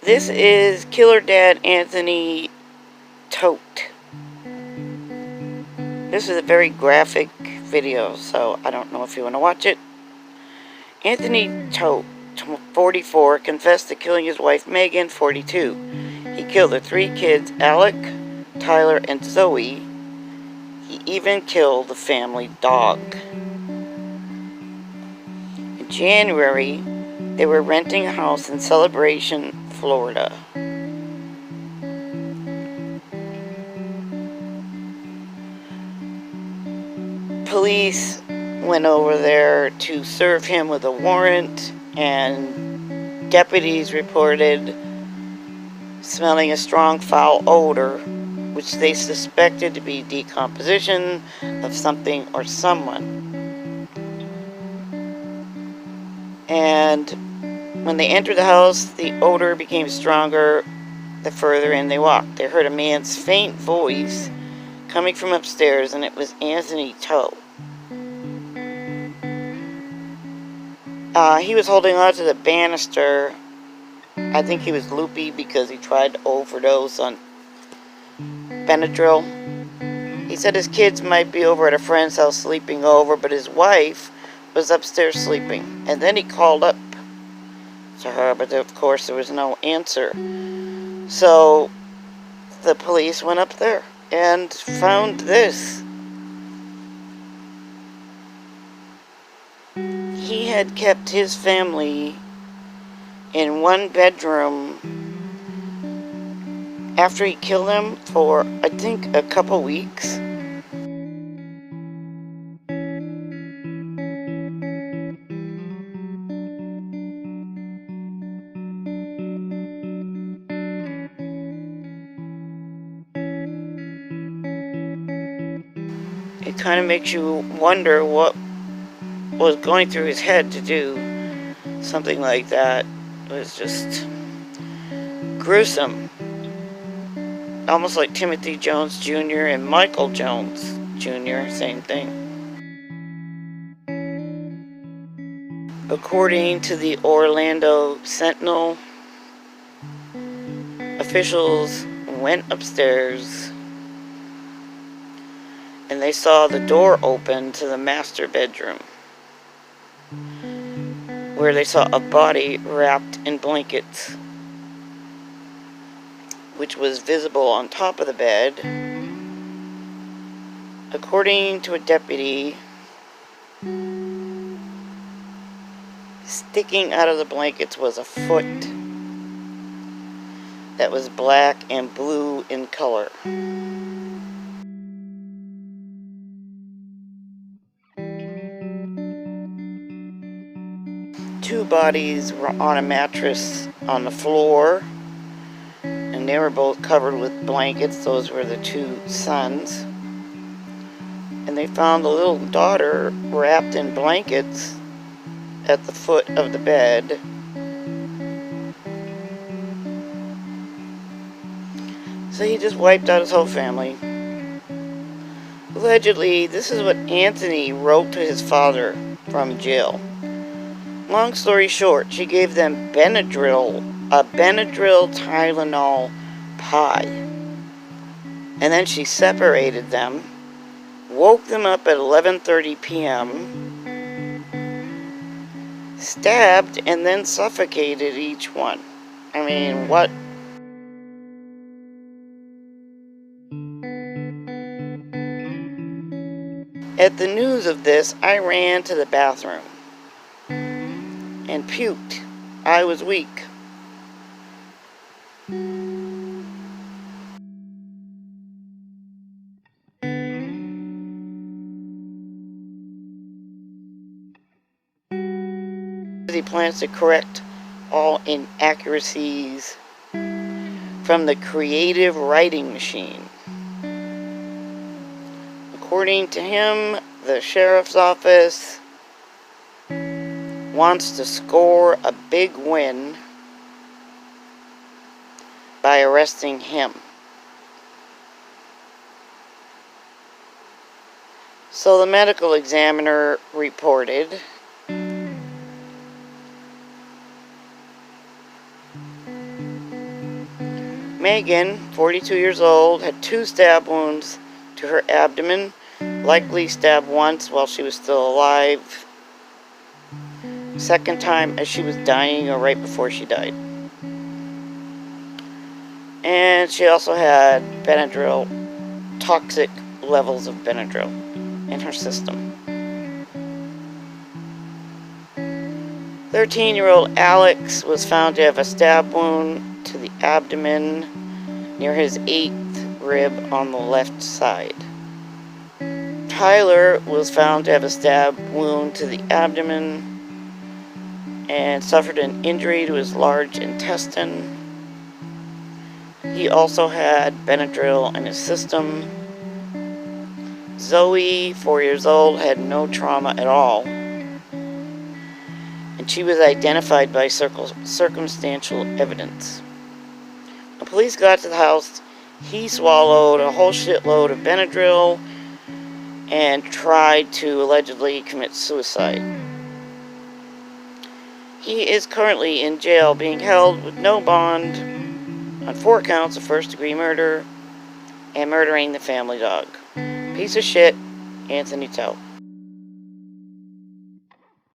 This is Killer Dad Anthony Todt. This is a very graphic video, so I don't know if you want to watch it. Anthony Todt, 44, confessed to killing his wife Megan, 42. He killed their 3 kids, Alek, Tyler, and Zoe. He even killed the family dog. In January, they were renting a house in Celebration, Florida. Police went over there to serve him with a warrant, and deputies reported smelling a strong foul odor, which they suspected to be decomposition of something or someone. And when they entered the house, the odor became stronger the further in they walked. They heard a man's faint voice coming from upstairs, and it was Anthony Todt. He was holding on to the banister. I think he was loopy because he tried to overdose on Benadryl. He said his kids might be over at a friend's house sleeping over, but his wife was upstairs sleeping. And then he called up to her, but of course there was no answer. So the police went up there and found this. He had kept his family in one bedroom after he killed them for, I think, a couple weeks. It kind of makes you wonder what was going through his head to do something like that. It was just gruesome. Almost like Timothy Jones Jr. and Michael Jones Jr., same thing. According to the Orlando Sentinel, officials went upstairs and they saw the door open to the master bedroom, where they saw a body wrapped in blankets, which was visible on top of the bed. According to a deputy, sticking out of the blankets was a foot that was black and blue in color. Two bodies were on a mattress on the floor, and they were both covered with blankets. Those were the 2 sons. And they found the little daughter wrapped in blankets at the foot of the bed. So he just wiped out his whole family. Allegedly, this is what Anthony wrote to his father from jail. Long story short, she gave them Benadryl, a Benadryl Tylenol pie. And then she separated them, woke them up at 11:30 p.m., stabbed, and then suffocated each one. I mean, what? At the news of this, I ran to the bathroom and puked. I was weak. He plans to correct all inaccuracies from the creative writing machine. According to him, the sheriff's office wants to score a big win by arresting him. So the medical examiner reported Megan, 42 years old, had 2 stab wounds to her abdomen, likely stabbed once while she was still alive. Second time as she was dying or right before she died. And she also had Benadryl, toxic levels of Benadryl in her system. 13-year-old Alex was found to have a stab wound to the abdomen near his 8th rib on the left side. Tyler was found to have a stab wound to the abdomen and suffered an injury to his large intestine. He also had Benadryl in his system. Zoe, 4 years old, had no trauma at all, and she was identified by circumstantial evidence. When police got to the house, he swallowed a whole shitload of Benadryl and tried to allegedly commit suicide. He is currently in jail being held with no bond on 4 counts of first-degree murder and murdering the family dog. Piece of shit, Anthony Todt.